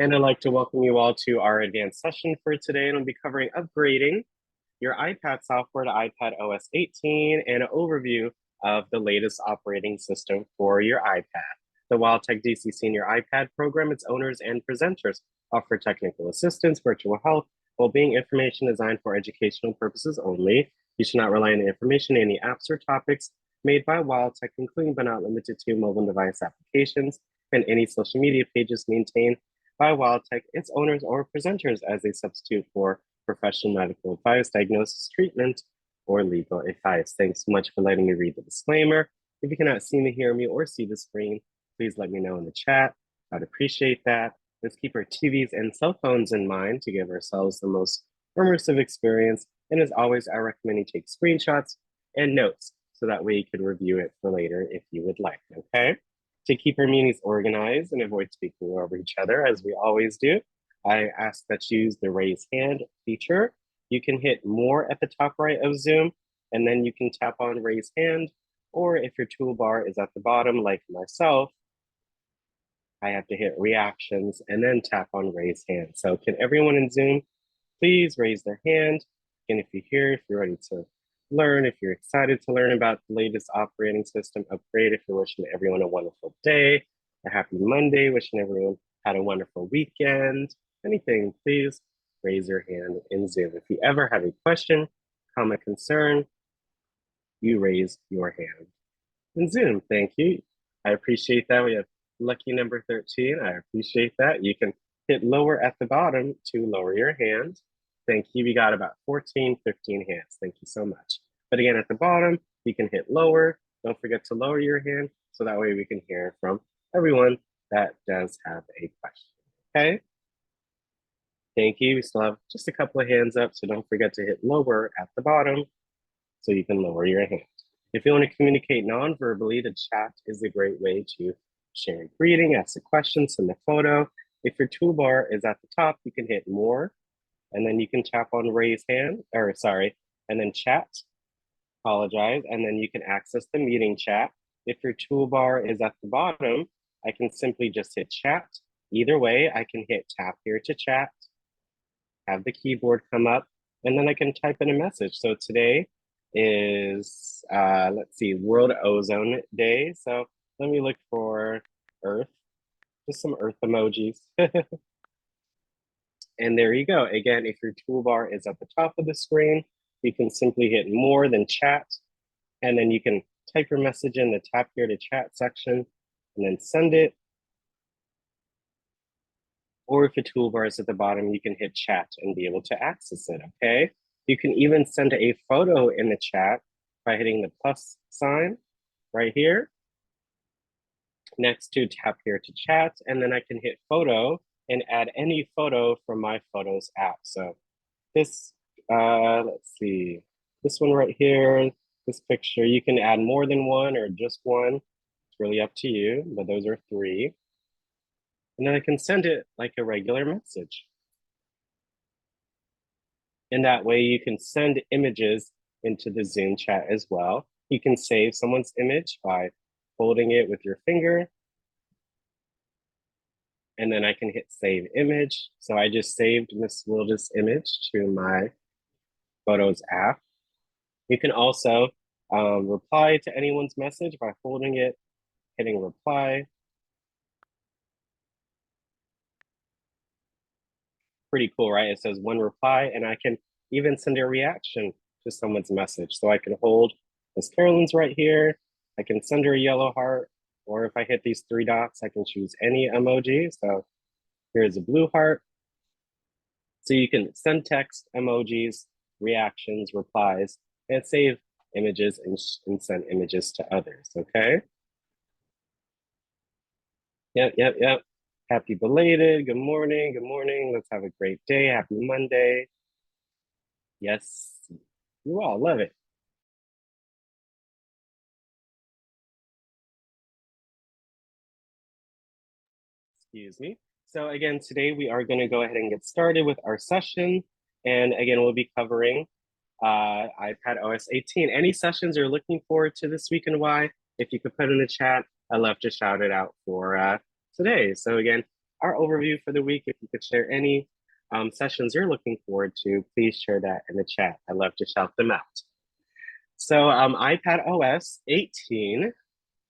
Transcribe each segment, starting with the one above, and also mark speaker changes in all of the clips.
Speaker 1: And I'd like to welcome you all to our advanced session for today. And I'll be covering upgrading your iPad software to iPadOS 18 and an overview of the latest operating system for your iPad. The WildTech DC Senior iPad program, its owners and presenters offer technical assistance, virtual health, well-being information designed for educational purposes only. You should not rely on the information in any apps or topics made by WildTech, including but not limited to mobile device applications and any social media pages maintained by WildTech, its owners, or presenters as a substitute for professional medical advice, diagnosis, treatment, or legal advice. Thanks so much for letting me read the disclaimer. If you cannot see me, hear me, or see the screen, please let me know in the chat. I'd appreciate that. Let's keep our TVs and cell phones in mind to give ourselves the most immersive experience. And as always, I recommend you take screenshots and notes so that way you can review it for later if you would like, okay? To keep our meetings organized and avoid speaking over each other, as we always do, I ask that you use the raise hand feature. You can hit more at the top right of Zoom, and then you can tap on raise hand, or if your toolbar is at the bottom, like myself, I have to hit reactions and then tap on raise hand. So can everyone in Zoom please raise their hand? And if you're here, if you're ready to learn, if you're excited to learn about the latest operating system upgrade, if you're wishing everyone a wonderful day, a happy Monday, wishing everyone had a wonderful weekend, anything, please raise your hand in Zoom. If you ever have a question, comment, concern, you raise your hand in Zoom. Thank you. I appreciate that. We have lucky number 13. I appreciate that. You can hit lower at the bottom to lower your hand. Thank you. We got about 14, 15 hands. Thank you so much. But again, at the bottom, you can hit lower. Don't forget to lower your hand so that way we can hear from everyone that does have a question. Okay? Thank you. We still have just a couple of hands up, so don't forget to hit lower at the bottom so you can lower your hand. If you want to communicate non-verbally, the chat is a great way to share a greeting, ask a question, send a photo. If your toolbar is at the top, you can hit more, and then you can tap on raise hand, and then chat, apologize, and then you can access the meeting chat. If your toolbar is at the bottom, I can simply just hit chat. Either way, I can hit tap here to chat, have the keyboard come up, and then I can type in a message. So today is, let's see, World Ozone Day. So let me look for Earth, just some Earth emojis. And there you go. Again, if your toolbar is at the top of the screen, you can simply hit more than chat, and then you can type your message in the tap here to chat section, and then send it. Or if your toolbar is at the bottom, you can hit chat and be able to access it, okay? You can even send a photo in the chat by hitting the plus sign right here. Next to tap here to chat, and then I can hit photo and add any photo from my Photos app. So this, let's see, this one right here, this picture, you can add more than one or just one. It's really up to you, but those are 3. And then I can send it like a regular message. And that way you can send images into the Zoom chat as well. You can save someone's image by holding it with your finger. And then I can hit save image. So I just saved Miss Wilda's image to my Photos app. You can also reply to anyone's message by holding it, hitting reply. Pretty cool, right? It says one reply, and I can even send a reaction to someone's message. So I can hold Miss Carolyn's right here. I can send her a yellow heart, or if I hit these 3 dots, I can choose any emoji. So here's a blue heart. So you can send text, emojis, reactions, replies, and save images and send images to others, okay? Yep. Happy belated, good morning. Let's have a great day, happy Monday. Yes, you all love it. Excuse me. So again, today we are going to go ahead and get started with our session. And again, we'll be covering iPadOS 18. Any sessions you're looking forward to this week and why? If you could put in the chat, I'd love to shout it out for today. So again, our overview for the week. If you could share any sessions you're looking forward to, please share that in the chat. I'd love to shout them out. So iPadOS 18,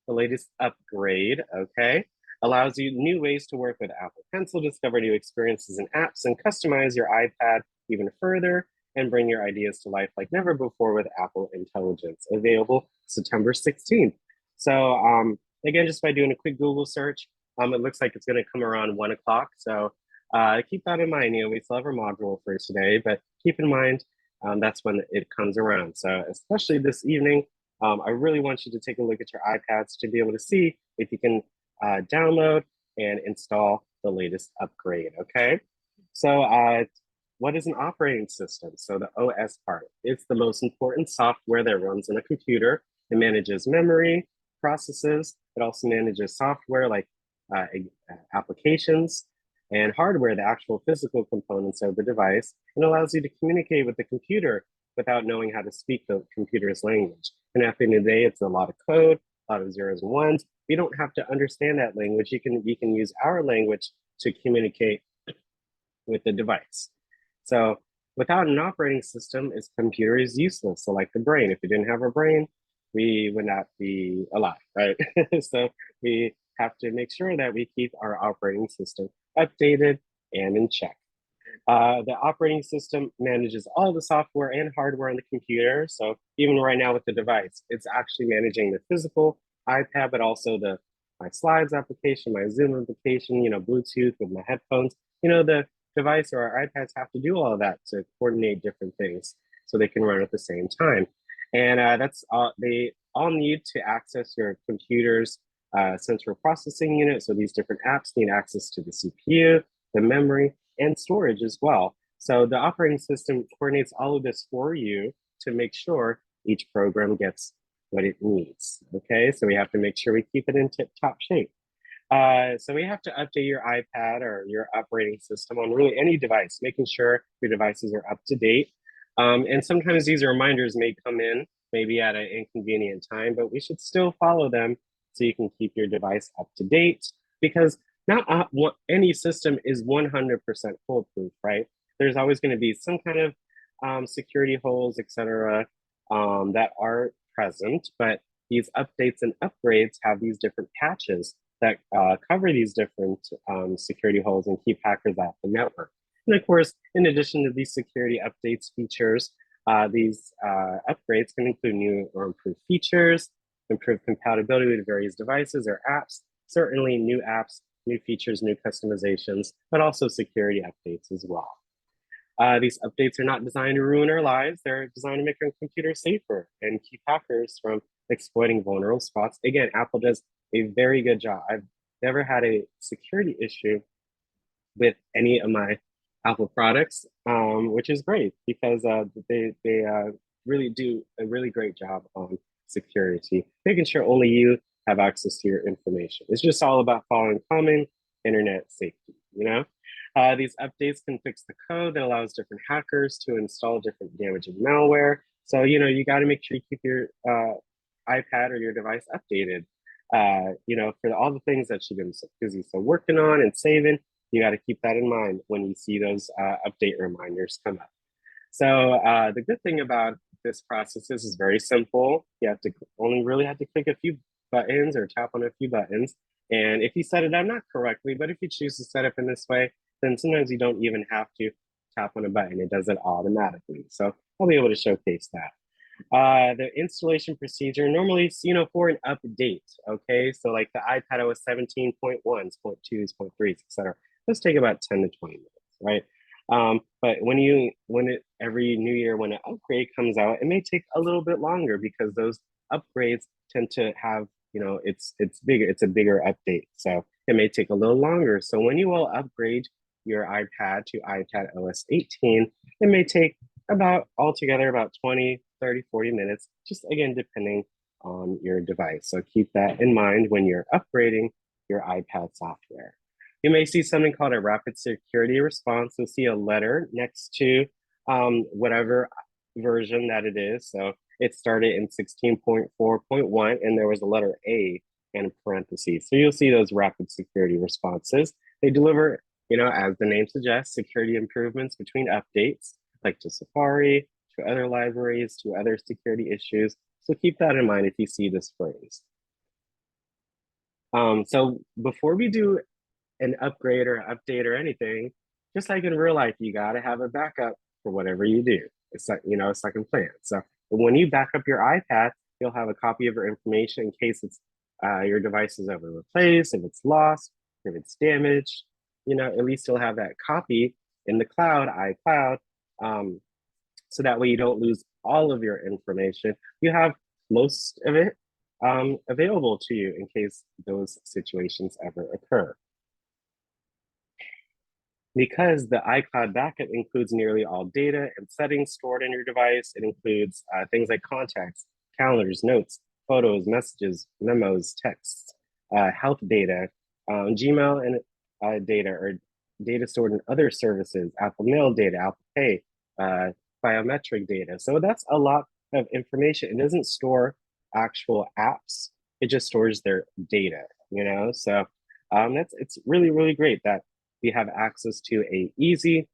Speaker 1: the latest upgrade, okay, allows you new ways to work with Apple Pencil, discover new experiences and apps, and customize your iPad even further, and bring your ideas to life like never before with Apple Intelligence. Available September 16th. So again, just by doing a quick Google search, it looks like it's going to come around 1 o'clock. So keep that in mind. You know, we still have our module for today, but keep in mind that's when it comes around. So especially this evening, I really want you to take a look at your iPads to be able to see if you can download and install the latest upgrade, okay? So what is an operating system? So the OS part, it's the most important software that runs on a computer. It manages memory, processes. It also manages software like applications and hardware, the actual physical components of the device, and allows you to communicate with the computer without knowing how to speak the computer's language. And at the end of the day, it's a lot of code, a lot of zeros and ones. You don't have to understand that language. You can use our language to communicate with the device. So without an operating system, its computer is useless. So like the brain, if we didn't have a brain, we would not be alive, right? So we have to make sure that we keep our operating system updated and in check. The operating system manages all the software and hardware on the computer. So even right now with the device, it's actually managing the physical iPad, but also my slides application, my Zoom application, you know, Bluetooth with my headphones. You know, the device or our iPads have to do all of that to coordinate different things so they can run at the same time. And that's all, they all need to access your computer's central processing unit. So these different apps need access to the CPU, the memory, and storage as well. So the operating system coordinates all of this for you to make sure each program gets what it needs, okay? So we have to make sure we keep it in tip-top shape. So we have to update your iPad or your operating system on really any device, making sure your devices are up to date. And sometimes these reminders may come in maybe at an inconvenient time, but we should still follow them so you can keep your device up to date, because not any system is 100% foolproof, right? There's always going to be some kind of security holes, etc., that are present, but these updates and upgrades have these different patches that cover these different security holes and keep hackers off the network. And of course, in addition to these security updates features, these upgrades can include new or improved features, improved compatibility with various devices or apps, certainly new apps, new features, new customizations, but also security updates as well. These updates are not designed to ruin our lives. They're designed to make our computer safer and keep hackers from exploiting vulnerable spots. Again, Apple does a very good job. I've never had a security issue with any of my Apple products, which is great because they really do a really great job on security, making sure only you have access to your information. It's just all about following common internet safety, you know? These updates can fix the code that allows different hackers to install different damaging malware. So, you know, you got to make sure you keep your iPad or your device updated, you know, for all the things that you've been so busy working on and saving. You got to keep that in mind when you see those update reminders come up. So the good thing about this process is very simple. You have to really have to click a few buttons or tap on a few buttons. And if you set it up not correctly, but if you choose to set it in this way, then sometimes you don't even have to tap on a button. It does it automatically. So I'll be able to showcase that. The installation procedure normally, you know, for an update, okay? So like the iPadOS 17.1s, 0.2s, 0.3s, etc. Those take about 10 to 20 minutes, right? But every new year, when an upgrade comes out, it may take a little bit longer because those upgrades tend to have, you know, it's bigger, it's a bigger update. So it may take a little longer. So when you will upgrade your iPad to iPadOS 18, it may take altogether about 20, 30, 40 minutes, just again, depending on your device. So keep that in mind when you're upgrading your iPad software. You may see something called a rapid security response. You'll see a letter next to whatever version that it is. So it started in 16.4.1 and there was a letter A in parentheses. So you'll see those rapid security responses. They deliver, as the name suggests, security improvements between updates, like to Safari, to other libraries, to other security issues. So keep that in mind if you see this phrase. So before we do an upgrade or update or anything, just like in real life, you got to have a backup for whatever you do. It's like, a second plan. So when you back up your iPad, you'll have a copy of your information in case your device is ever replaced, if it's lost, if it's damaged, at least you'll have that copy in the cloud, iCloud. So that way you don't lose all of your information. You have most of it available to you in case those situations ever occur. Because the iCloud backup includes nearly all data and settings stored in your device, it includes things like contacts, calendars, notes, photos, messages, memos, texts, health data, Gmail and data, or data stored in other services, Apple Mail data, Apple Pay, biometric data. So that's a lot of information. It doesn't store actual apps. It just stores their data, So it's really, really great that we have access to a easy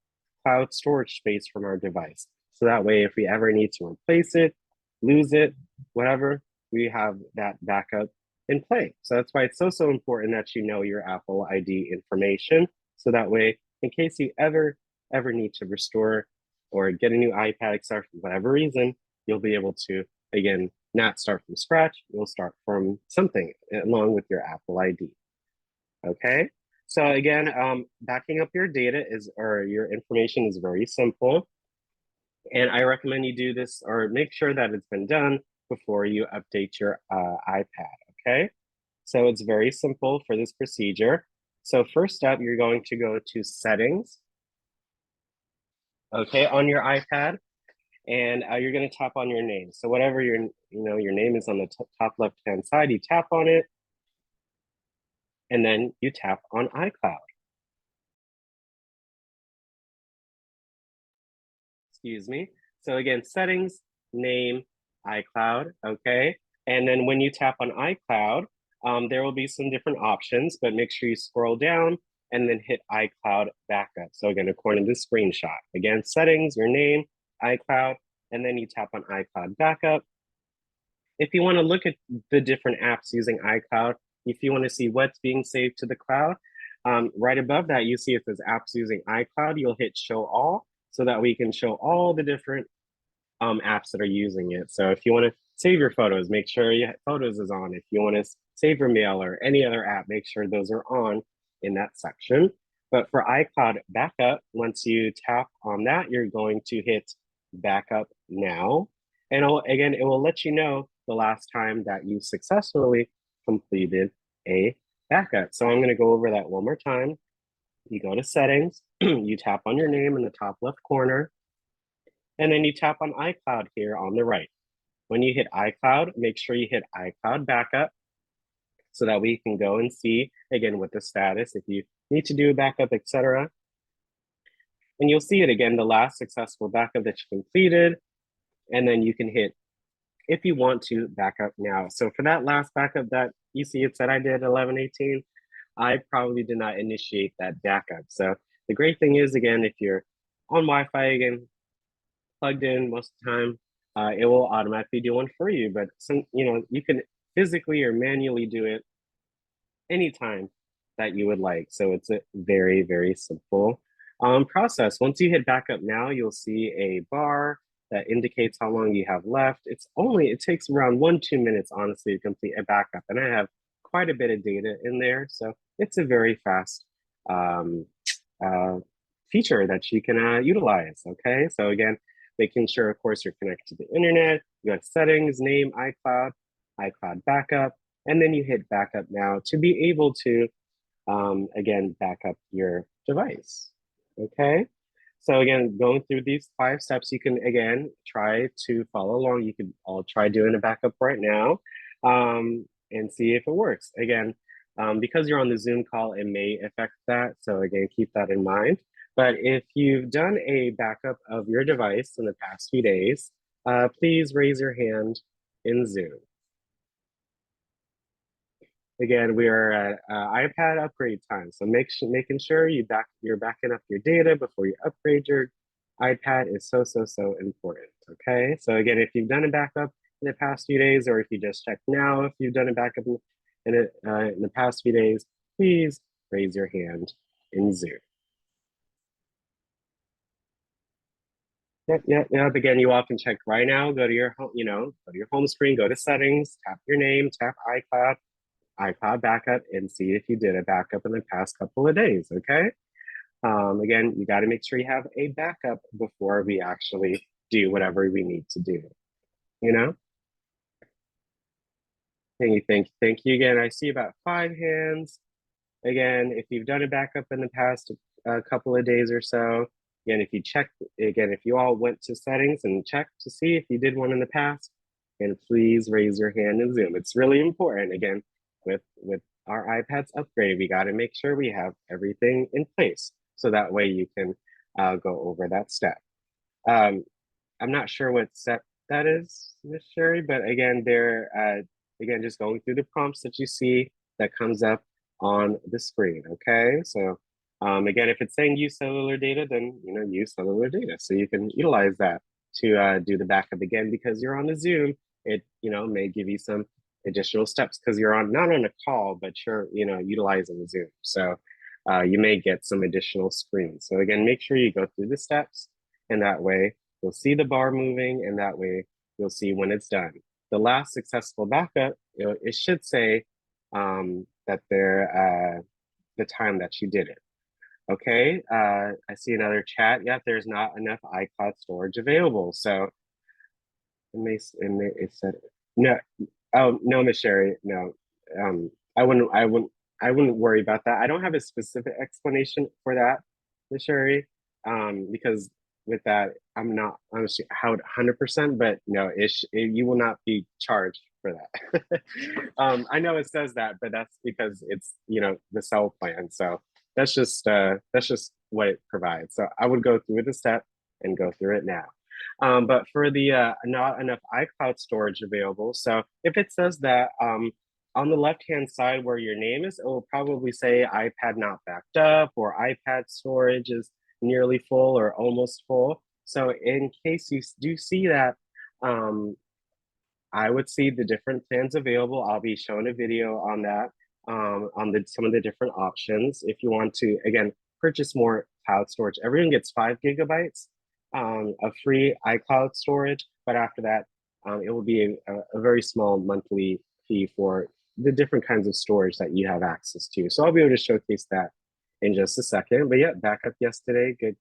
Speaker 1: cloud storage space from our device. So that way, if we ever need to replace it, lose it, whatever, we have that backup in play. So that's why it's so important that you know your Apple ID information. So that way, in case you ever need to restore or get a new iPad, etc., for whatever reason, you'll be able to, again, not start from scratch. You'll start from something along with your Apple ID. Okay. So again, backing up your data or your information is very simple. And I recommend you do this or make sure that it's been done before you update your iPad, okay? So it's very simple for this procedure. So first up, you're going to go to settings, okay, on your iPad, and you're gonna tap on your name. So whatever your name is on the top left-hand side, you tap on it, and then you tap on iCloud. Excuse me. So again, settings, name, iCloud, okay? And then when you tap on iCloud, there will be some different options, but make sure you scroll down and then hit iCloud backup. So again, according to the screenshot, again, settings, your name, iCloud, and then you tap on iCloud backup. If you want to look at the different apps using iCloud, if you want to see what's being saved to the cloud, right above that, you see it says apps using iCloud, you'll hit show all, so that we can show all the different apps that are using it. So if you want to save your photos, make sure your photos is on. If you want to save your mail or any other app, make sure those are on in that section. But for iCloud backup, once you tap on that, you're going to hit backup now. And again, it will let you know the last time that you successfully completed a backup. So I'm going to go over that one more time. You go to settings, you tap on your name in the top left corner, and then you tap on iCloud here on the right. When you hit iCloud, make sure you hit iCloud backup so that we can go and see, again, with the status, if you need to do a backup, etc. And you'll see it again, the last successful backup that you completed, and then you can hit, if you want to, backup now. So for that last backup that you see it said I did 11/18, I probably did not initiate that backup. So the great thing is, again, if you're on Wi-Fi, again, plugged in most of the time, it will automatically do one for you. But you can physically or manually do it anytime that you would like. So it's a very, very simple process. Once you hit backup now, you'll see a bar that indicates how long you have left. It takes around 1-2 minutes, honestly, to complete a backup. And I have quite a bit of data in there. So it's a very fast feature that you can utilize, okay? So again, making sure, of course, you're connected to the internet, you have settings, name, iCloud, iCloud backup, and then you hit backup now to be able to, again, back up your device, okay? So again, going through these 5 steps, you can, again, try to follow along. You can all try doing a backup right now and see if it works. Again, because you're on the Zoom call, it may affect that. So again, keep that in mind. But if you've done a backup of your device in the past few days, please raise your hand in Zoom. Again, we are at iPad upgrade time, so making sure you're backing up your data before you upgrade your iPad is so important. Okay, so again, if you've done a backup in the past few days, or if you just check now if you've done a backup in the past few days, please raise your hand in Zoom. Yep. Again, you all can check right now. Go to your home, go to your home screen, go to settings, tap your name, tap iCloud backup, and see if you did a backup in the past couple of days. Okay. Again, you got to make sure you have a backup before we actually do whatever we need to do. You know. Thank you again. I see about 5 hands. Again, if you've done a backup in the past couple of days or so, again, if you all went to settings and checked to see if you did one in the past, and please raise your hand in Zoom. It's really important. Again, with our iPads upgrade, we got to make sure we have everything in place so that way you can go over that step. I'm not sure what step that is, Miss Sherry, but again, again, just going through the prompts that you see that comes up on the screen. Okay, so again, if it's saying use cellular data, then use cellular data, so you can utilize that to do the backup again because you're on the Zoom. It may give you some additional steps because you're not on a call, but you're utilizing the Zoom. So you may get some additional screens. So again, make sure you go through the steps, and that way you'll see the bar moving, and that way you'll see when it's done. The last successful backup, it should say that the time that you did it. Okay, I see another chat. Yeah, there's not enough iCloud storage available. So it said no. Oh no, Miss Sherry, no. Um, I wouldn't worry about that. I don't have a specific explanation for that, Miss Sherry, because with that, I'm not honestly how 100%, but no, you will not be charged for that. I know it says that, but that's because it's the cell plan. So that's just what it provides. So I would go through the step and go through it now. But for the not enough iCloud storage available. So if it says that on the left-hand side where your name is, it will probably say iPad not backed up or iPad storage is nearly full or almost full. So in case you do see that, I would see the different plans available. I'll be showing a video on that, on some of the different options. If you want to, again, purchase more cloud storage, everyone gets 5 GB of free iCloud storage, but after that, it will be a very small monthly fee for the different kinds of storage that you have access to. So I'll be able to showcase that in just a second. But yeah, back up yesterday. Good.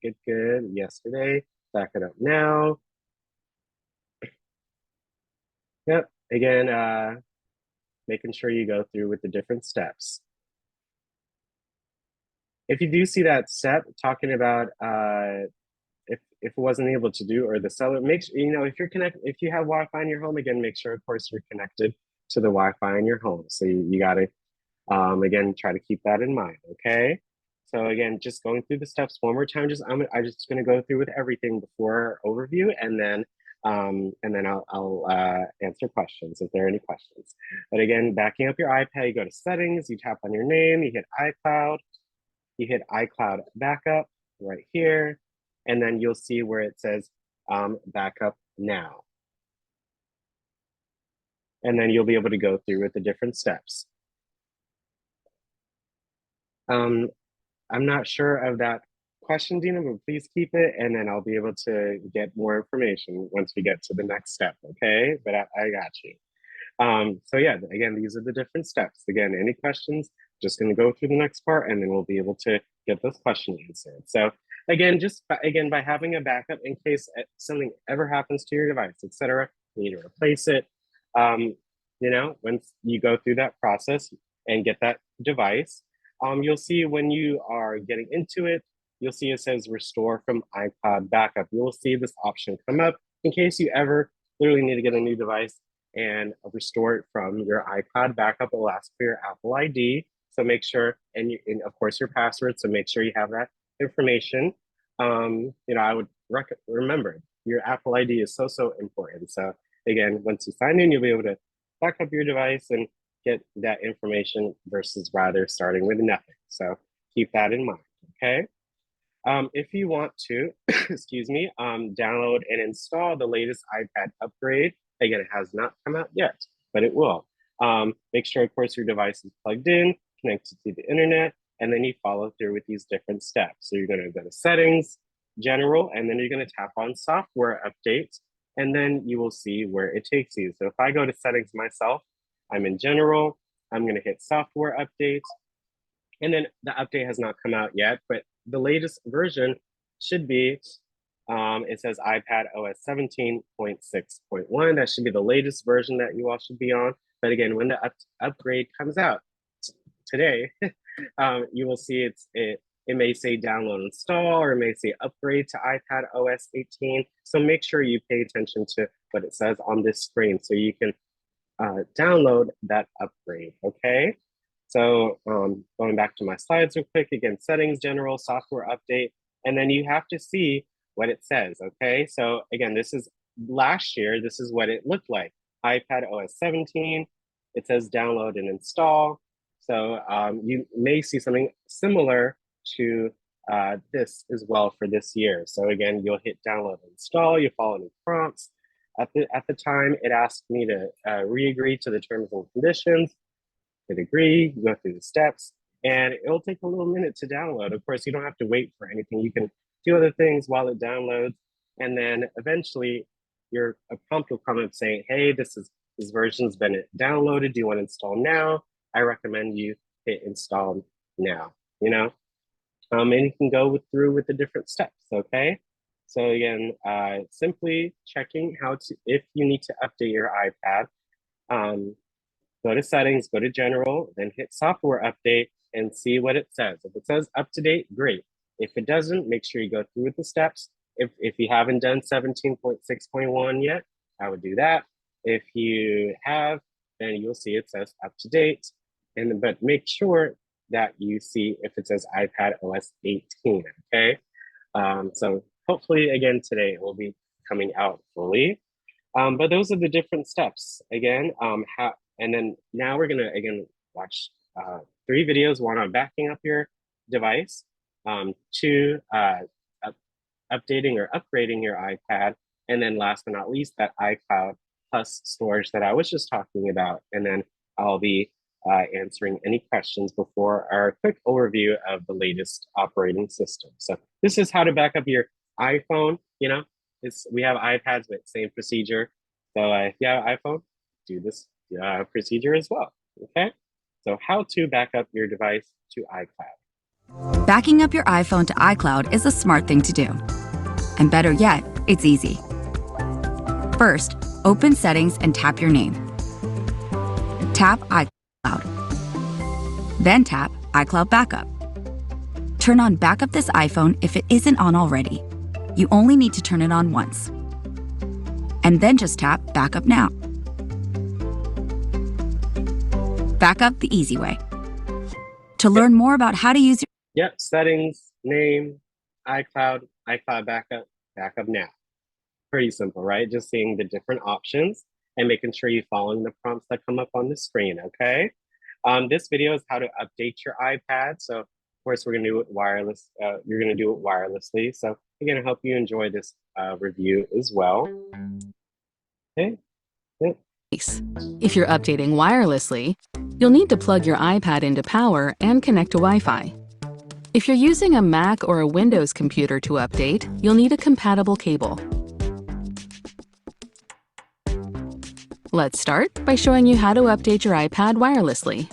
Speaker 1: Yesterday, back it up now. Yep. Again, making sure you go through with the different steps. If you do see that step talking about if it wasn't able to do or the seller, make sure if you have Wi-Fi in your home, again, make sure of course you're connected to the Wi-Fi in your home. So you got to again try to keep that in mind. Okay. So again, just going through the steps one more time. I'm just going to go through with everything before our overview, and then I'll answer questions if there are any questions. But again, backing up your iPad, you go to settings, you tap on your name, you hit iCloud, you hit iCloud backup right here, and then you'll see where it says backup now. And then you'll be able to go through with the different steps. I'm not sure of that question, Dina, but please keep it, and then I'll be able to get more information once we get to the next step, okay? But I got you. So yeah, again, these are the different steps. Again, any questions, just gonna go through the next part, and then we'll be able to get those questions answered. So again, by having a backup in case something ever happens to your device, etc., you need to replace it. Once you go through that process and get that device, you'll see when you are getting into it, you'll see it says restore from iCloud backup. You will see this option come up in case you ever literally need to get a new device and restore it from your iCloud backup. It will ask for your Apple ID. So make sure, and of course your password. So make sure you have that information. I would remember your Apple ID is so important. So again, once you sign in, you'll be able to back up your device and get that information versus rather starting with nothing. So keep that in mind, okay? If you want to, excuse me, download and install the latest iPad upgrade, again, it has not come out yet, but it will. Make sure, of course, your device is plugged in, connected to the internet, and then you follow through with these different steps. So you're gonna go to settings, general, and then you're gonna tap on software updates, and then you will see where it takes you. So if I go to settings myself, I'm in general, I'm gonna hit software updates, and then the update has not come out yet, but the latest version should be, it says iPadOS 17.6.1. That should be the latest version that you all should be on. But again, when the upgrade comes out today, you will see it may say download install, or it may say upgrade to iPadOS 18. So make sure you pay attention to what it says on this screen so you can download that upgrade, okay? So going back to my slides real quick, again, settings, general, software update, and then you have to see what it says, okay? So again, this is last year, this is what it looked like. iPadOS 17, it says download and install. So you may see something similar to this as well for this year. So again, you'll hit download and install, you follow any prompts. At the time, it asked me to re-agree to the terms and conditions. Hit agree, you go through the steps, and it'll take a little minute to download. Of course, you don't have to wait for anything. You can do other things while it downloads, and then eventually a prompt will come up saying, hey, this version's been downloaded. Do you want to install now? I recommend you hit install now, you know? And you can go through with the different steps, okay? So again, simply checking if you need to update your iPad, go to settings, go to general, then hit software update and see what it says. If it says up to date, great. If it doesn't, make sure you go through with the steps. If you haven't done 17.6.1 yet, I would do that. If you have, then you'll see it says up to date. But make sure that you see if it says iPadOS 18, okay? So hopefully, again, today it will be coming out fully. But those are the different steps. Again, and then now we're gonna, again, watch 3 videos, one on backing up your device, 2, updating or upgrading your iPad, and then last but not least, that iCloud Plus storage that I was just talking about. And then I'll be answering any questions before our quick overview of the latest operating system. So this is how to back up your iPhone. You know, we have iPads, but same procedure. So if you have an iPhone, do this procedure as well, okay? So how to back up your device to iCloud.
Speaker 2: Backing up your iPhone to iCloud is a smart thing to do. And better yet, it's easy. First, open Settings and tap your name. Tap iCloud. Then tap iCloud Backup. Turn on Backup this iPhone if it isn't on already. You only need to turn it on once. And then just tap Backup Now. Backup the easy way. To learn more about how to use your
Speaker 1: settings, name, iCloud Backup, Backup Now. Pretty simple, right? Just seeing the different options and making sure you're following the prompts that come up on the screen, okay? This video is how to update your iPad. So of course, we're gonna do it wireless. You're gonna do it wirelessly. So again, I hope you enjoy this review as well. Okay.
Speaker 3: If you're updating wirelessly, you'll need to plug your iPad into power and connect to Wi-Fi. If you're using a Mac or a Windows computer to update, you'll need a compatible cable. Let's start by showing you how to update your iPad wirelessly.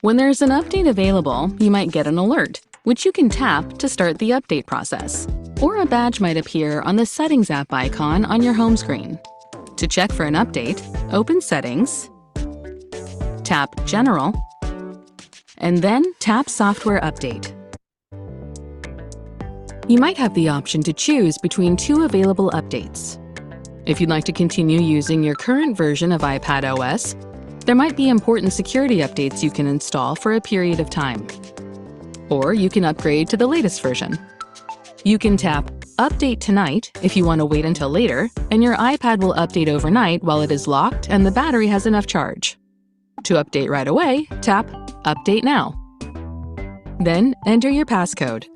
Speaker 3: When there's an update available, you might get an alert, which you can tap to start the update process, or a badge might appear on the Settings app icon on your home screen. To check for an update, open Settings, tap General, and then tap Software Update. You might have the option to choose between 2 available updates. If you'd like to continue using your current version of iPadOS, there might be important security updates you can install for a period of time. Or you can upgrade to the latest version. You can tap Update Tonight if you want to wait until later, and your iPad will update overnight while it is locked and the battery has enough charge. To update right away, tap Update Now. Then enter your passcode.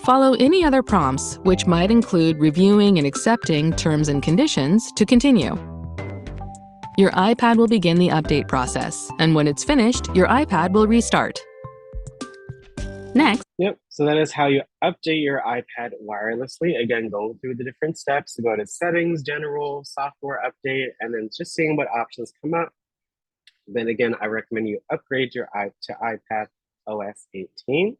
Speaker 3: Follow any other prompts, which might include reviewing and accepting terms and conditions to continue. Your iPad will begin the update process, and when it's finished, your iPad will restart. Next.
Speaker 1: Yep, so that is how you update your iPad wirelessly. Again, going through the different steps to go to settings, general, software update, and then just seeing what options come up. Then again, I recommend you upgrade your to iPadOS 18.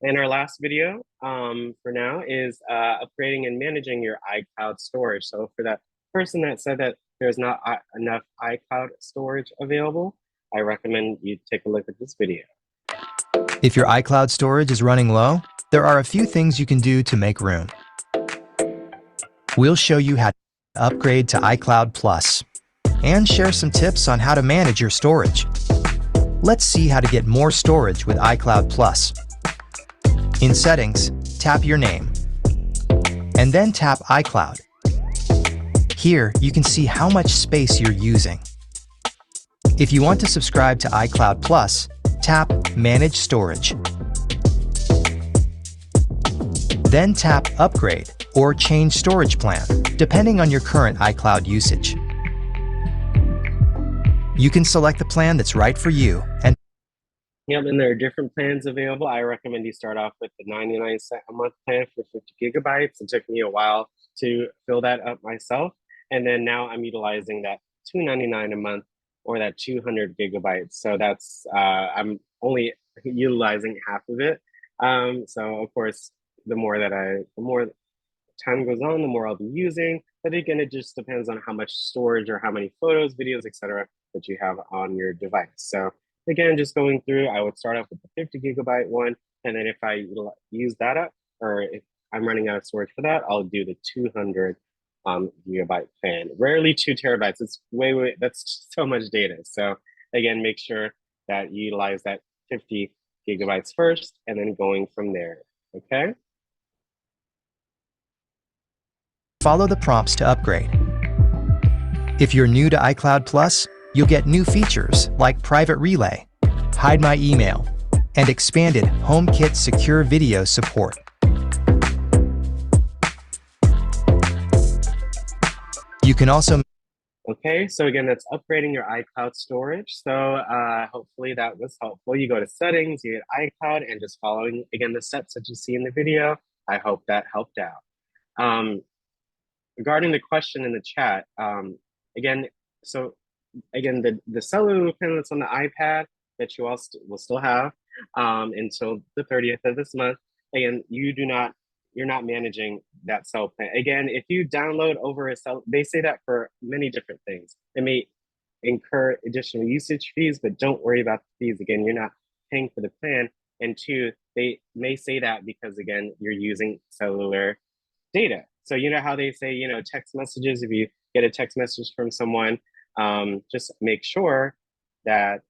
Speaker 1: And our last video for now is upgrading and managing your iCloud storage. So for that person that said that there's not enough iCloud storage available, I recommend you take a look at this video.
Speaker 4: If your iCloud storage is running low, there are a few things you can do to make room. We'll show you how to upgrade to iCloud Plus and share some tips on how to manage your storage. Let's see how to get more storage with iCloud Plus. In Settings, tap your name, and then tap iCloud. Here, you can see how much space you're using. If you want to subscribe to iCloud Plus, tap Manage Storage. Then tap Upgrade or Change Storage Plan, depending on your current iCloud usage. You can select the plan that's right for you and
Speaker 1: Yep, and there are different plans available. I recommend you start off with the 99-cent a month plan for 50 gigabytes. It took me a while to fill that up myself. And then now I'm utilizing that $2.99 a month or that 200 gigabytes. So that's, I'm only utilizing half of it. So of course, the more time goes on, the more I'll be using. But again, it just depends on how much storage or how many photos, videos, etc. that you have on your device. So again, just going through, I would start off with the 50 gigabyte one. And then if I use that up, or if I'm running out of storage for that, I'll do the 200 gigabyte plan. Rarely 2 terabytes. It's that's so much data. So again, make sure that you utilize that 50 gigabytes first and then going from there, okay?
Speaker 4: follow the prompts to upgrade. If you're new to iCloud Plus, you'll get new features like Private Relay, Hide My Email, and expanded HomeKit secure video support. You can also
Speaker 1: Okay, so again, that's upgrading your iCloud storage. So hopefully that was helpful. You go to settings, you get iCloud, and just following, again, the steps that you see in the video. I hope that helped out. Regarding the question in the chat, again, the cellular plan that's on the iPad that you all will still have until the 30th of this month. Again, you're not managing that cell plan. Again, if you download over a cell, they say that for many different things. It may incur additional usage fees, but don't worry about the fees. Again, you're not paying for the plan. And two, they may say that because, again, you're using cellular data. So you know how they say, text messages, if you get a text message from someone, just make sure that,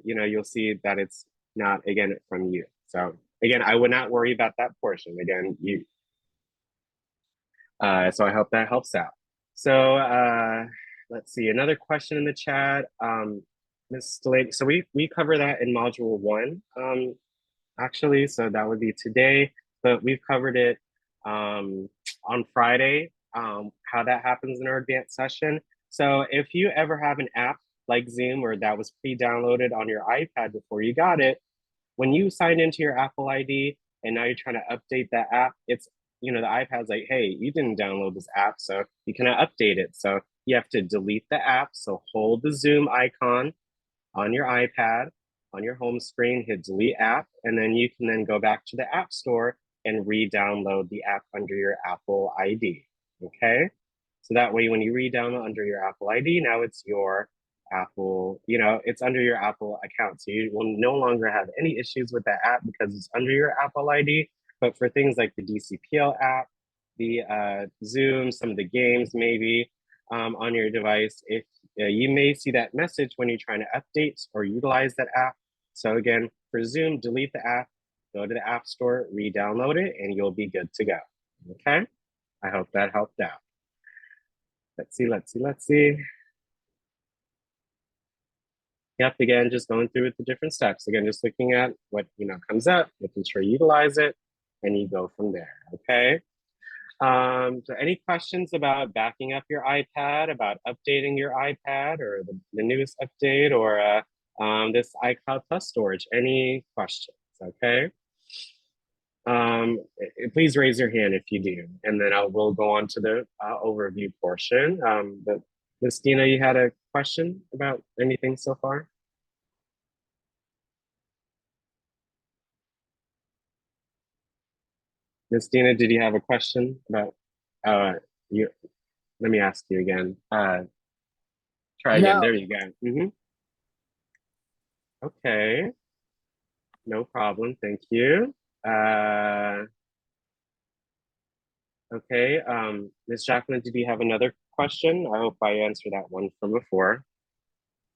Speaker 1: you'll see that it's not, again, from you. So again, I would not worry about that portion. Again, so I hope that helps out. So let's see, another question in the chat. Ms. Delaney, so we cover that in module 1, actually, so that would be today, but we've covered it on Friday, how that happens in our advanced session. So if you ever have an app like Zoom or that was pre-downloaded on your iPad before you got it, when you sign into your Apple ID and now you're trying to update that app, it's, the iPad's like, hey, you didn't download this app, so you cannot update it. So you have to delete the app. So hold the Zoom icon on your iPad, on your home screen, hit delete app, and then you can then go back to the App Store and re-download the app under your Apple ID, okay? So that way, when you re-download under your Apple ID, now it's your Apple, it's under your Apple account. So you will no longer have any issues with that app because it's under your Apple ID. But for things like the DCPL app, the Zoom, some of the games maybe on your device, if you may see that message when you're trying to update or utilize that app. So again, for Zoom, delete the app, go to the App Store, re-download it, and you'll be good to go, okay? I hope that helped out. Let's see. Yep, again, just going through with the different steps. Again, just looking at what comes up, making sure you utilize it, and you go from there. Okay. So any questions about backing up your iPad, about updating your iPad or the newest update or this iCloud Plus storage? Any questions? Okay. Please raise your hand if you do, and then we'll go on to the overview portion. But Miss Dina, you had a question about anything so far? Miss Dina, did you have a question about you? Let me ask you again. Try again.
Speaker 5: No.
Speaker 1: There you go. Okay, no problem. Thank you. Uh, okay, Ms. Jacqueline, did you have another question? I hope I answered that one from before.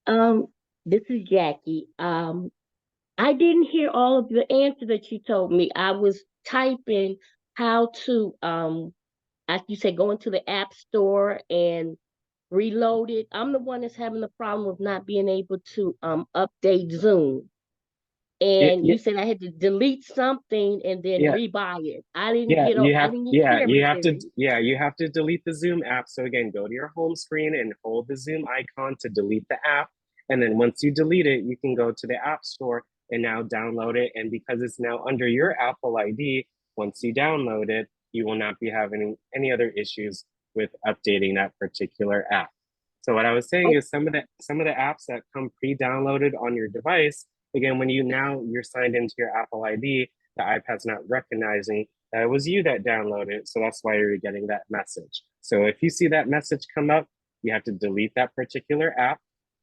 Speaker 5: Um, this is Jackie. I didn't hear all of the answer that you told me. I was typing how to as you said, go into the app store and reload it. I'm the one that's having the problem of not being able to update Zoom.
Speaker 1: Yeah,
Speaker 5: And
Speaker 1: yeah,
Speaker 5: you said I had to delete something and then
Speaker 1: yeah.
Speaker 5: rebuy it. I didn't hear everything.
Speaker 1: You have to delete the Zoom app. So again, go to your home screen and hold the Zoom icon to delete the app. And then once you delete it, you can go to the App Store and now download it. And because it's now under your Apple ID, once you download it, you will not be having any other issues with updating that particular app. So what I was saying
Speaker 5: Oh,
Speaker 1: is some of the apps that come pre-downloaded on your device, again, when you're signed into your Apple ID, the iPad's not recognizing that it was you that downloaded it. So that's why you're getting that message. So if you see that message come up, you have to delete that particular app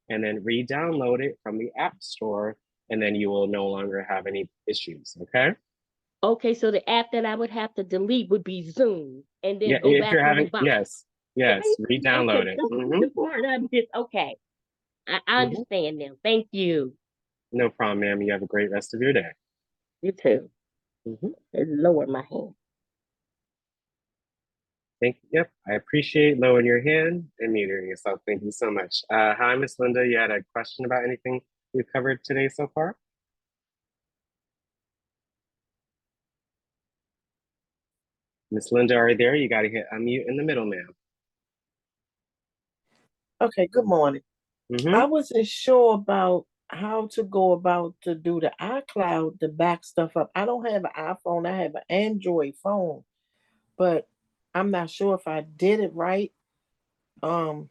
Speaker 1: and then re-download it from the App Store, and then you will no longer have any issues. Okay.
Speaker 5: okay, so the app that I would have to delete would be Zoom and
Speaker 1: Yeah,
Speaker 5: then go
Speaker 1: if
Speaker 5: back
Speaker 1: you're
Speaker 5: and
Speaker 1: having,
Speaker 5: rebuy.
Speaker 1: yes,
Speaker 5: Okay,
Speaker 1: yes, re-download
Speaker 5: okay,
Speaker 1: it.
Speaker 5: so the part I missed. Okay, I understand now. Thank you.
Speaker 1: No problem, ma'am. You have a great rest of your day.
Speaker 5: You too.
Speaker 1: Mhm.
Speaker 5: Lower my hand.
Speaker 1: Yep, I appreciate lowering your hand and muting yourself. Thank you so much. Hi, Miss Linda. You had a question about anything we've covered today so far? Miss Linda, are you there? You got to hit unmute in the middle, ma'am.
Speaker 6: Okay, good morning.
Speaker 1: Mm-hmm.
Speaker 6: I wasn't sure about how to go about to do the iCloud to back stuff up. I don't have an iPhone, I have an Android phone, but I'm not sure if I did it right.
Speaker 1: So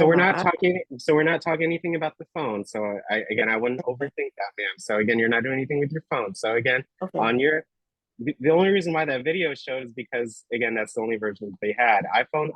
Speaker 6: On
Speaker 1: we're
Speaker 6: my
Speaker 1: not
Speaker 6: iPad.
Speaker 1: talking. So we're not talking anything about the phone. So I wouldn't overthink that, ma'am. So again, you're not doing anything with your phone. So again,
Speaker 6: Okay.
Speaker 1: on your the only reason why that video showed is because again, that's the only version that they had. iPhone,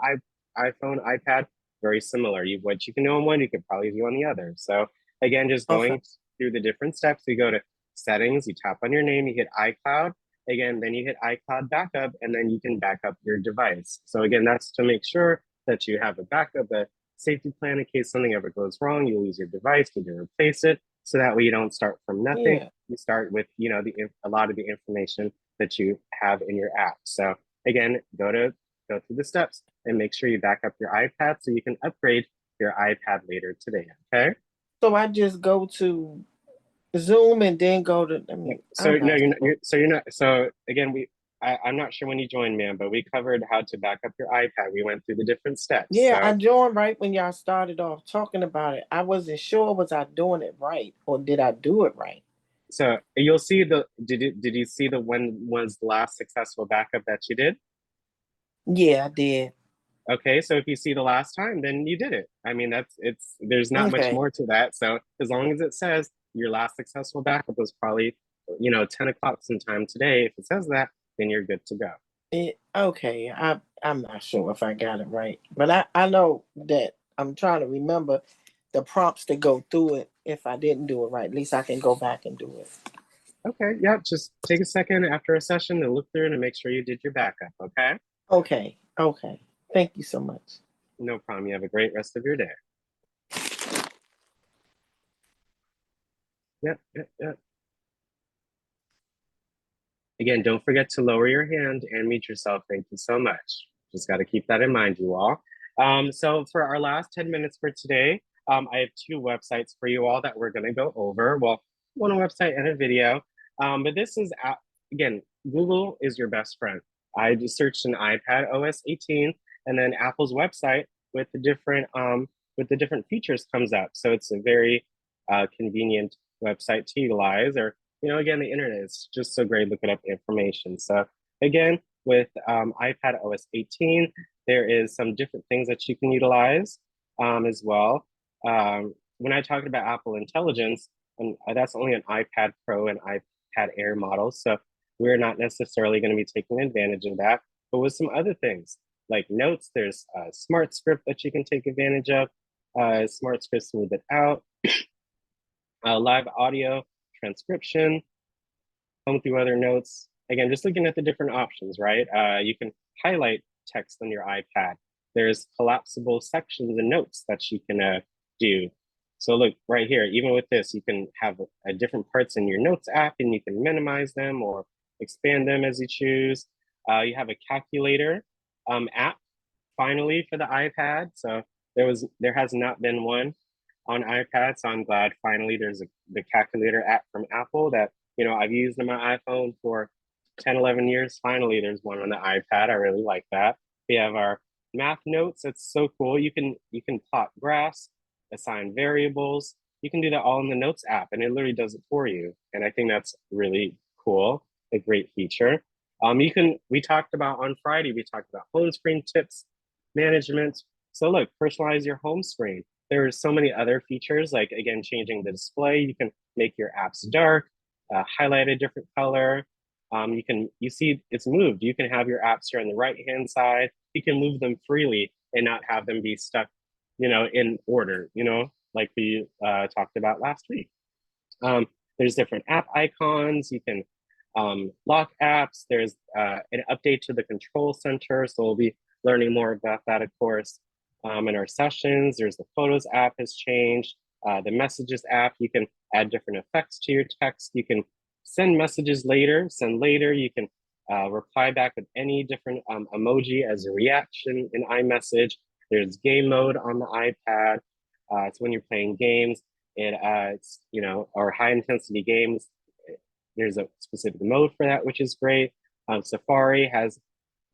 Speaker 1: iPad, very similar. What you can do on one, you could probably do on the other. So again, just
Speaker 6: Okay.
Speaker 1: going through the different steps, you go to settings, you tap on your name, you hit iCloud. Again, then you hit iCloud backup, and then you can back up your device. So again, that's to make sure that you have a backup, a safety plan in case something ever goes wrong, you lose your device, you can replace it. So that way you don't start from nothing.
Speaker 6: Yeah.
Speaker 1: You start with a lot of the information that you have in your app. So again, go through the steps and make sure you back up your iPad so you can upgrade your iPad later today. Okay.
Speaker 6: So I just go to Zoom and then go to,
Speaker 1: So
Speaker 6: I'm
Speaker 1: no,
Speaker 6: not
Speaker 1: you're not.
Speaker 6: sure.
Speaker 1: You're not. So again, I'm not sure when you joined, ma'am, but we covered how to back up your iPad. We went through the different steps.
Speaker 6: Yeah, I
Speaker 1: So
Speaker 6: joined right when y'all started off talking about it. I wasn't sure was I doing it right or did I do it right?
Speaker 1: you'll see did you see the when was the last successful backup that you did?
Speaker 6: Yeah, I did.
Speaker 1: Okay, so if you see the last time, then you did it. I mean, there's not much
Speaker 6: Okay.
Speaker 1: more to that. So as long as it says your last successful backup was probably, 10 o'clock sometime today, if it says that, then you're good to go.
Speaker 6: Okay, I'm not sure if I got it right, but I know that I'm trying to remember the prompts to go through it. If I didn't do it right, at least I can go back and do it.
Speaker 1: Okay, yeah, just take a second after a session to look through it and make sure you did your backup. Okay,
Speaker 6: Okay, okay. Thank you so much.
Speaker 1: no problem. You have a great rest of your day. Yep, yep, yep. Again, don't forget to lower your hand and mute yourself. Thank you so much. Just got to keep that in mind, you all. So for our last 10 minutes for today, I have two websites for you all that we're going to go over. Well, one website and a video. But this is, again, Google is your best friend. I just searched an iPadOS18, and then Apple's website with the different features comes up. So it's a very convenient website to utilize. Or, again, the internet is just so great looking up information. So again, with iPadOS18, there is some different things that you can utilize as well. When I talked about Apple Intelligence, and that's only an iPad Pro and iPad Air models, so we're not necessarily going to be taking advantage of that. But with some other things like notes, there's a Smart Script that you can take advantage of. Smart Script smooth it out. Live audio transcription, home through other notes. Again, just looking at the different options, right? You can highlight text on your iPad. There's collapsible sections and notes that you can do. So look right here, even with this, you can have different parts in your notes app and you can minimize them or expand them as you choose. You have a calculator app finally for the iPad. So there has not been one on iPad. So I'm glad finally there's the calculator app from Apple that, I've used on my iPhone for 10, 11 years. Finally, there's one on the iPad. I really like that. We have our math notes. That's so cool. You can plot graphs, assign variables. You can do that all in the Notes app, and it literally does it for you. And I think that's really cool, a great feature. We talked about on Friday, we talked about home screen tips, management. So look, personalize your home screen. There are so many other features, like again, changing the display. You can make your apps dark, highlight a different color. You see it's moved. You can have your apps here on the right-hand side. You can move them freely and not have them be stuck, in order, like we talked about last week. There's different app icons. You can lock apps. There's an update to the control center. So we'll be learning more about that, of course, in our sessions. There's the Photos app has changed. The Messages app, you can add different effects to your text. You can send messages later, You can reply back with any different emoji as a reaction in iMessage. There's game mode on the iPad. So when you're playing games, it's, or high intensity games, there's a specific mode for that, which is great. Safari has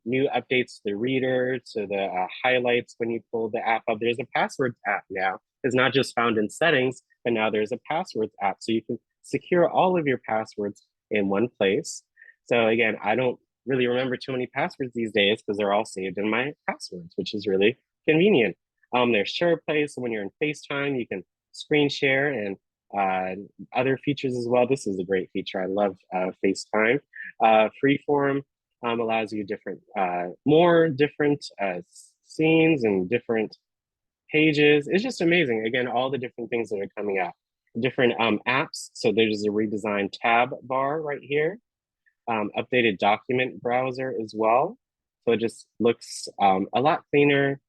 Speaker 1: new updates to the reader, to the highlights when you pull the app up. There's a passwords app now. It's not just found in settings, but now there's a passwords app. So you can secure all of your passwords in one place. So again, I don't really remember too many passwords these days because they're all saved in my passwords, which is really convenient. There's share play. So when you're in FaceTime, you can screen share and other features as well. This is a great feature. I love FaceTime. Freeform allows you more different scenes and different pages. It's just amazing. Again, all the different things that are coming out. Different apps. So there's a redesigned tab bar right here. Updated document browser as well. So it just looks a lot cleaner,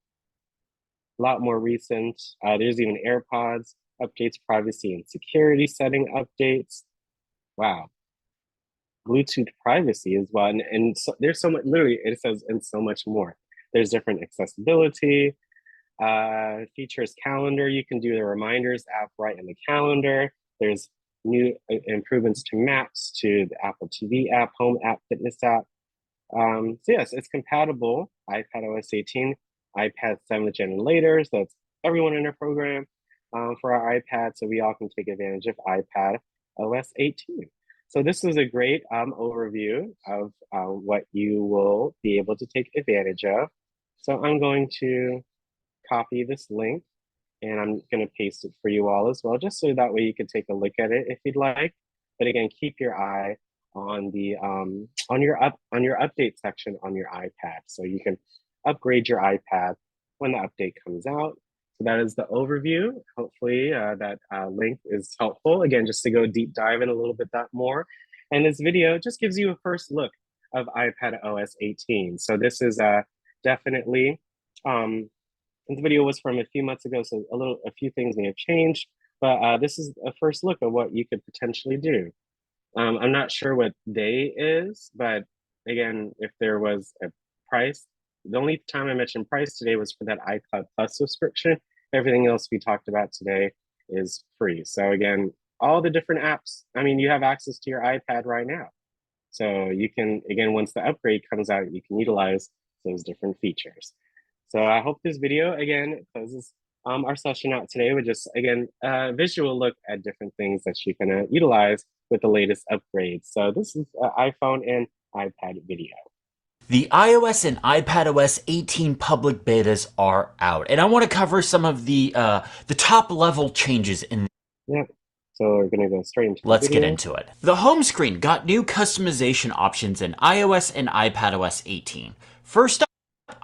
Speaker 1: a lot more recent. There's even AirPods, updates, privacy and security setting updates. Wow. Bluetooth privacy as well. And so there's so much, literally it says, and so much more. There's different accessibility, features calendar. You can do the reminders app right in the calendar. There's new improvements to maps, to the Apple TV app, home app, fitness app. So yes, it's compatible, iPadOS18, iPad 7th gen and later. So it's everyone in our program for our iPad. So we all can take advantage of iPadOS18. So this is a great overview of what you will be able to take advantage of. So I'm going to copy this link and I'm going to paste it for you all as well, just so that way you can take a look at it if you'd like. But again, keep your eye on the on your update section on your iPad, so you can upgrade your iPad when the update comes out. So that is the overview. Hopefully that link is helpful. Again, just to go deep dive in a little bit that more. And this video just gives you a first look of iPadOS18. So this is definitely, this video was from a few months ago, so a few things may have changed, but this is a first look of what you could potentially do. I'm not sure what day is, but again, if there was a price, the only time I mentioned price today was for that iCloud Plus subscription. Everything else we talked about today is free. So again, all the different apps, I mean, you have access to your iPad right now. So you can, again, once the upgrade comes out, you can utilize those different features. So I hope this video, again, closes our session out today with just, again, a visual look at different things that you can utilize with the latest upgrades. So this is iPhone and iPad video.
Speaker 7: The iOS and iPadOS 18 public betas are out, and I want to cover some of the top level changes in.
Speaker 1: Yeah. So we're going to go straight into
Speaker 7: Let's
Speaker 1: the video.
Speaker 7: get into it. The home screen got new customization options in iOS and iPadOS 18. First up,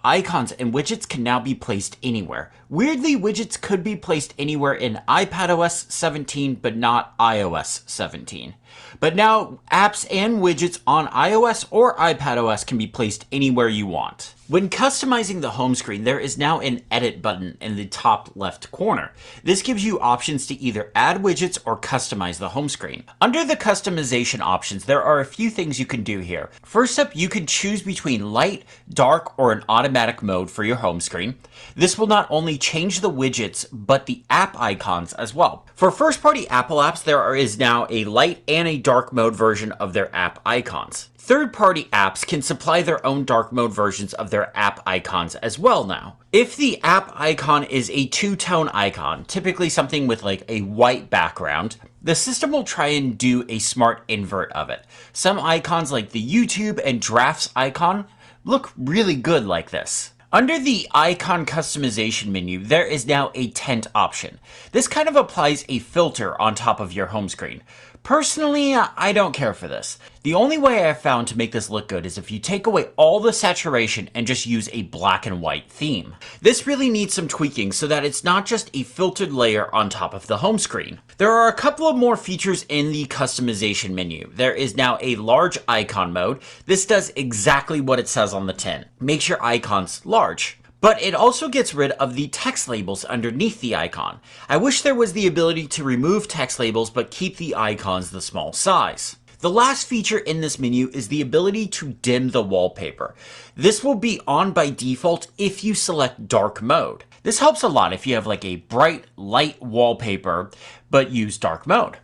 Speaker 7: icons and widgets can now be placed anywhere. Weirdly, widgets could be placed anywhere in iPadOS 17, but not iOS 17. But now, apps and widgets on iOS or iPadOS can be placed anywhere you want. When customizing the home screen, there is now an edit button in the top left corner. This gives you options to either add widgets or customize the home screen. Under the customization options, there are a few things you can do here. First up, you can choose between light, dark, or an automatic mode for your home screen. This will not only change the widgets, but the app icons as well. For first-party Apple apps, there is now a light and a dark mode version of their app icons. Third-party apps can supply their own dark mode versions of their app icons as well now. If the app icon is a two-tone icon, typically something with like a white background, the system will try and do a smart invert of it. Some icons like the YouTube and Drafts icon look really good like this. Under the icon customization menu, there is now a tint option. This kind of applies a filter on top of your home screen. Personally, I don't care for this. The only way I've found to make this look good is if you take away all the saturation and just use a black and white theme. This really needs some tweaking so that it's not just a filtered layer on top of the home screen. There are a couple of more features in the customization menu. There is now a large icon mode. This does exactly what it says on the tin. Makes your icons large. But it also gets rid of the text labels underneath the icon. I wish there was the ability to remove text labels but keep the icons the small size. The last feature in this menu is the ability to dim the wallpaper. This will be on by default if you select dark mode. This helps a lot if you have like a bright, light wallpaper but use dark mode.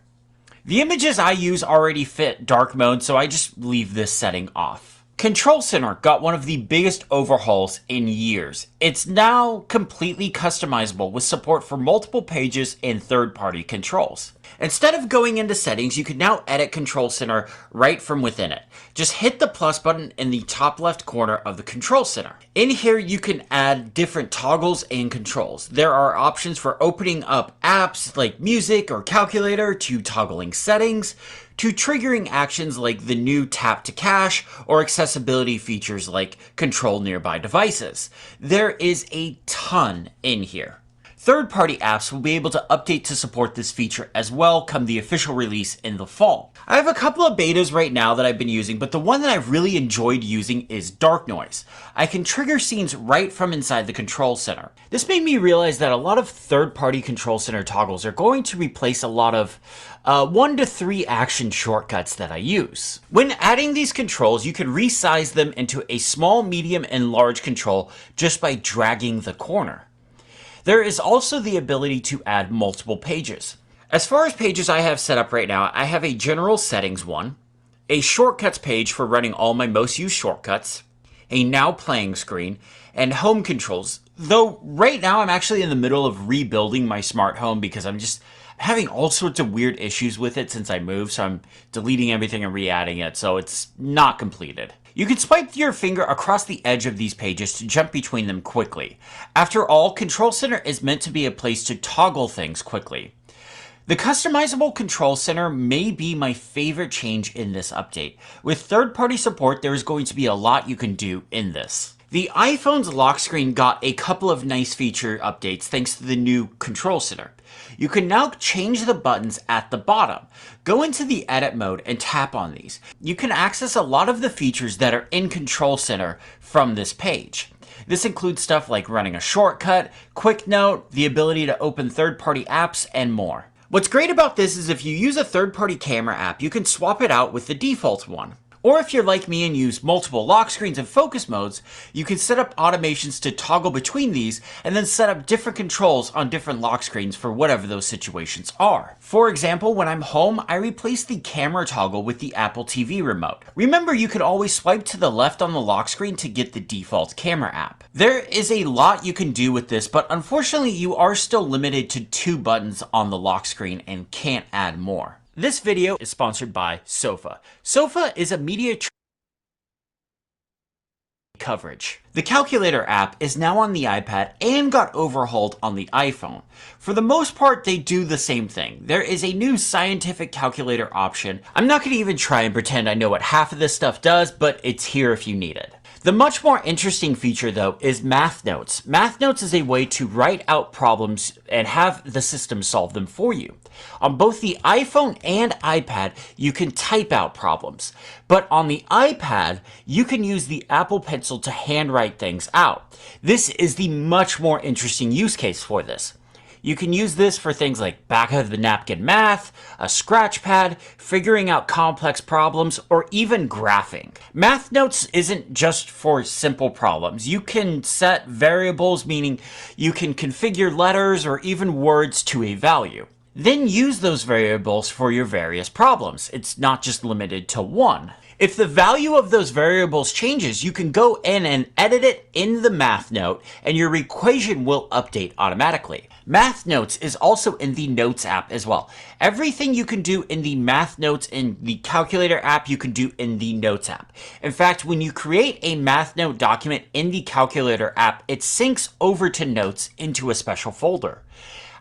Speaker 7: The images I use already fit dark mode, so I just leave this setting off. Control Center got one of the biggest overhauls in years. It's now completely customizable with support for multiple pages and third-party controls. Instead of going into settings, you can now edit Control Center right from within it. Just hit the plus button in the top left corner of the Control Center. In here, you can add different toggles and controls. There are options for opening up apps like music or calculator, to toggling settings, to triggering actions like the new tap to cache or accessibility features like control nearby devices. There is a ton in here. Third-party apps will be able to update to support this feature as well come the official release in the fall. I have a couple of betas right now that I've been using, but the one that I've really enjoyed using is Dark Noise. I can trigger scenes right from inside the Control Center. This made me realize that a lot of third-party Control Center toggles are going to replace a lot of 1 to 3 action shortcuts that I use. When adding these controls, you can resize them into a small, medium, and large control just by dragging the corner. There is also the ability to add multiple pages. As far as pages I have set up right now, I have a general settings one, a shortcuts page for running all my most used shortcuts, a now playing screen, and home controls. Though right now I'm actually in the middle of rebuilding my smart home because I'm just having all sorts of weird issues with it since I moved, so I'm deleting everything and re-adding it, so it's not completed. You can swipe your finger across the edge of these pages to jump between them quickly. After all, Control Center is meant to be a place to toggle things quickly. The customizable Control Center may be my favorite change in this update. With third-party support, there is going to be a lot you can do in this. The iPhone's lock screen got a couple of nice feature updates thanks to the new Control Center. You can now change the buttons at the bottom. Go into the edit mode and tap on these. You can access a lot of the features that are in Control Center from this page. This includes stuff like running a shortcut, quick note, the ability to open third-party apps, and more. What's great about this is if you use a third-party camera app, you can swap it out with the default one. Or if you're like me and use multiple lock screens and focus modes, you can set up automations to toggle between these and then set up different controls on different lock screens for whatever those situations are. For example, when I'm home, I replace the camera toggle with the Apple TV remote. Remember, you could always swipe to the left on the lock screen to get the default camera app. There is a lot you can do with this, but unfortunately you are still limited to 2 buttons on the lock screen and can't add more. This video is sponsored by Sofa. Sofa is a media coverage. The calculator app is now on the iPad and got overhauled on the iPhone. For the most part, they do the same thing. There is a new scientific calculator option. I'm not going to even try and pretend I know what half of this stuff does, but it's here if you need it. The much more interesting feature, though, is Math Notes. Math Notes is a way to write out problems and have the system solve them for you. On both the iPhone and iPad, you can type out problems. But on the iPad, you can use the Apple Pencil to handwrite things out. This is the much more interesting use case for this. You can use this for things like back of the napkin math, a scratch pad, figuring out complex problems, or even graphing. Math Notes isn't just for simple problems. You can set variables, meaning you can configure letters or even words to a value. Then use those variables for your various problems. It's not just limited to one. If the value of those variables changes, you can go in and edit it in the Math Note, and your equation will update automatically. Math Notes is also in the Notes app as well. Everything you can do in the Math Notes in the Calculator app, you can do in the Notes app. In fact, when you create a Math Note document in the Calculator app, it syncs over to Notes into a special folder.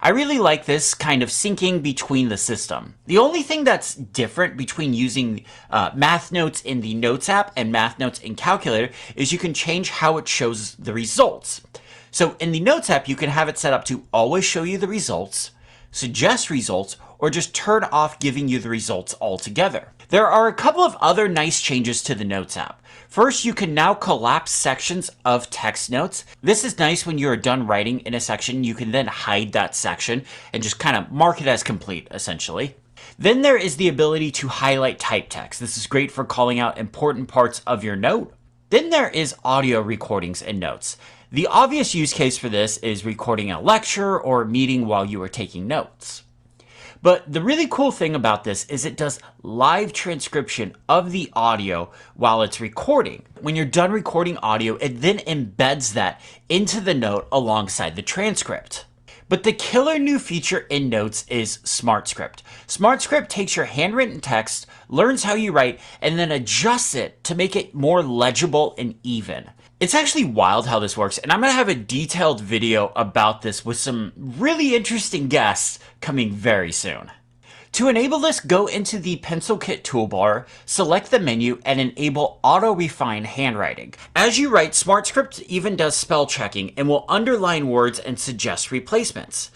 Speaker 7: I really like this kind of syncing between the system. The only thing that's different between using Math Notes in the Notes app and Math Notes in Calculator is you can change how it shows the results. So in the Notes app, you can have it set up to always show you the results, suggest results, or just turn off giving you the results altogether. There are a couple of other nice changes to the Notes app. First, you can now collapse sections of text notes. This is nice when you're done writing in a section. You can then hide that section and just kind of mark it as complete, essentially. Then there is the ability to highlight type text. This is great for calling out important parts of your note. Then there is audio recordings and notes. The obvious use case for this is recording a lecture or a meeting while you are taking notes. But the really cool thing about this is it does live transcription of the audio while it's recording. When you're done recording audio, it then embeds that into the note alongside the transcript. But the killer new feature in Notes is SmartScript. SmartScript takes your handwritten text, learns how you write, and then adjusts it to make it more legible and even. It's actually wild how this works, and I'm going to have a detailed video about this with some really interesting guests coming very soon. To enable this, go into the Pencil Kit toolbar, select the menu, and enable Auto Refine Handwriting. As you write, SmartScript even does spell checking and will underline words and suggest replacements.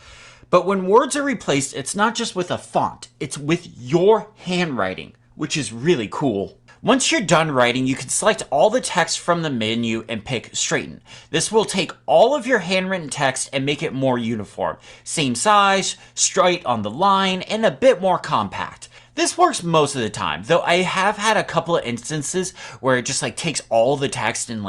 Speaker 7: But when words are replaced, it's not just with a font, it's with your handwriting, which is really cool. Once you're done writing, you can select all the text from the menu and pick Straighten. This will take all of your handwritten text and make it more uniform. Same size, straight on the line, and a bit more compact. This works most of the time, though I have had a couple of instances where it just takes all the text and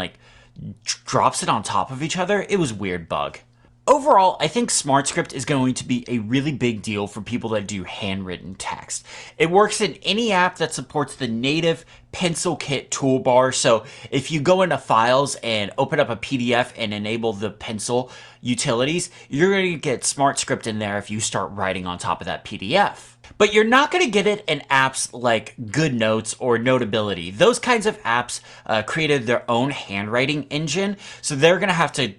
Speaker 7: drops it on top of each other. It was a weird bug. Overall, I think SmartScript is going to be a really big deal for people that do handwritten text. It works in any app that supports the native Pencil Kit toolbar, so if you go into Files and open up a PDF and enable the pencil utilities, you're going to get SmartScript in there if you start writing on top of that PDF. But you're not going to get it in apps like GoodNotes or Notability. Those kinds of apps created their own handwriting engine, so they're going to have to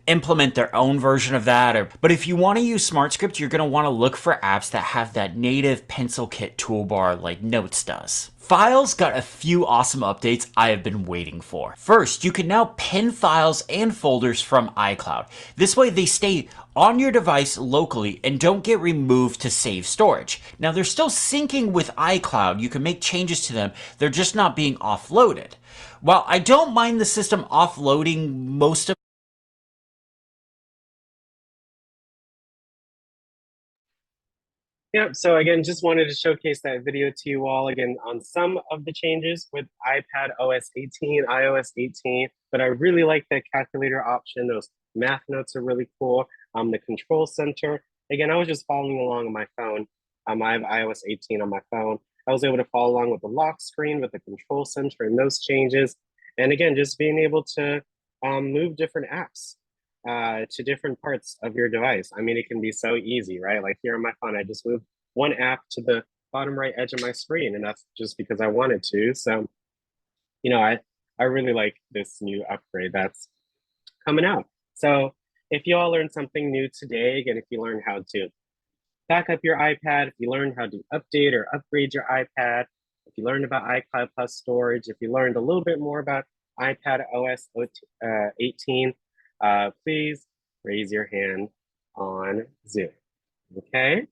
Speaker 7: implement their own version of that. But if you want to use SmartScript, you're going to want to look for apps that have that native Pencil Kit toolbar like Notes does. Files got a few awesome updates I have been waiting for. First, you can now pin files and folders from iCloud. This way they stay on your device locally and don't get removed to save storage. Now they're still syncing with iCloud. You can make changes to them. They're just not being offloaded. While I don't mind the system offloading most of
Speaker 1: Yeah, so again, just wanted to showcase that video to you all again on some of the changes with iPad OS 18, iOS 18, but I really like the calculator option. Those math notes are really cool. The control center, again, I was just following along on my phone. I have iOS 18 on my phone. I was able to follow along with the lock screen, with the control center and those changes. And again, just being able to move different apps to different parts of your device. I mean, it can be so easy, right? Like here on my phone, I just moved one app to the bottom right edge of my screen, and that's just because I wanted to. So, I really like this new upgrade that's coming out. So if you all learned something new today, again, if you learned how to back up your iPad, if you learned how to update or upgrade your iPad, if you learned about iCloud Plus storage, if you learned a little bit more about iPad OS 18, please raise your hand on Zoom, okay?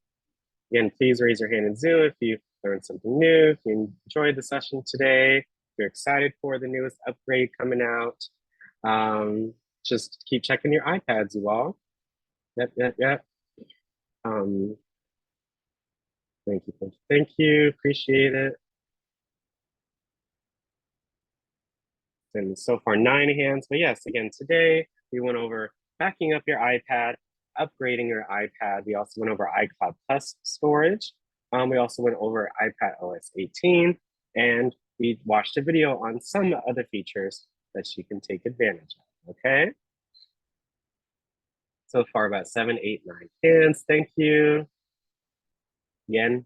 Speaker 1: Again, please raise your hand in Zoom if you learned something new, if you enjoyed the session today, if you're excited for the newest upgrade coming out. Just keep checking your iPads, you all. Yep. Thank you. Appreciate it. And so far 9 hands, but yes, again, today we went over backing up your iPad, upgrading your iPad. We also went over iCloud Plus storage. We also went over iPad OS 18, and we watched a video on some other features that you can take advantage of, okay? So far about 7, 8, 9 hands, thank you. Again,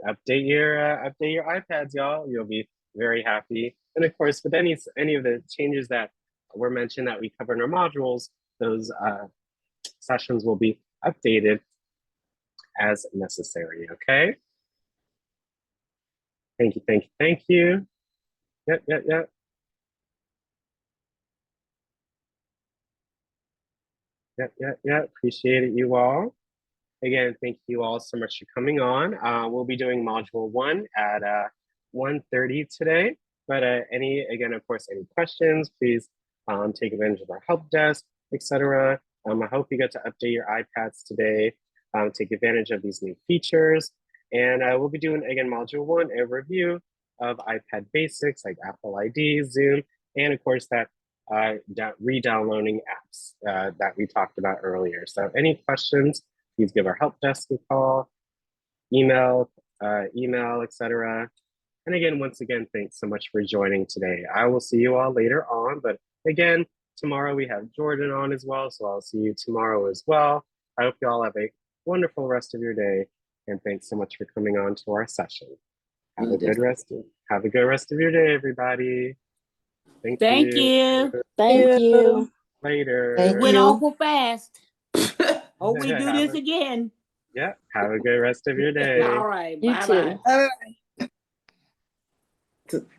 Speaker 1: update your iPads, y'all. You'll be very happy. And of course, with any of the changes that were mentioned that we cover in our modules, those sessions will be updated as necessary, okay? Thank you. Yep. Appreciate it, you all. Again, thank you all so much for coming on. We'll be doing module 1 at 1:30 today. But again, of course, any questions, please take advantage of our help desk, etc. I hope you get to update your iPads today, take advantage of these new features. And we'll be doing, again, module 1, a review of iPad basics like Apple ID, Zoom, and of course that re-downloading apps that we talked about earlier. So any questions, please give our help desk a call, email, etc. And again, once again, thanks so much for joining today. I will see you all later on, but again, tomorrow we have Jordan on as well, so I'll see you tomorrow as well. I hope you all have a wonderful rest of your day, and thanks so much for coming on to our session. Have a good rest of your day, everybody. Thank you.
Speaker 5: Thank you.
Speaker 1: Later.
Speaker 6: Thank
Speaker 5: Went
Speaker 6: you.
Speaker 5: awful fast. Hope we do this again.
Speaker 1: Yeah, have a good rest of your day.
Speaker 5: All right. Bye-bye.
Speaker 6: All right.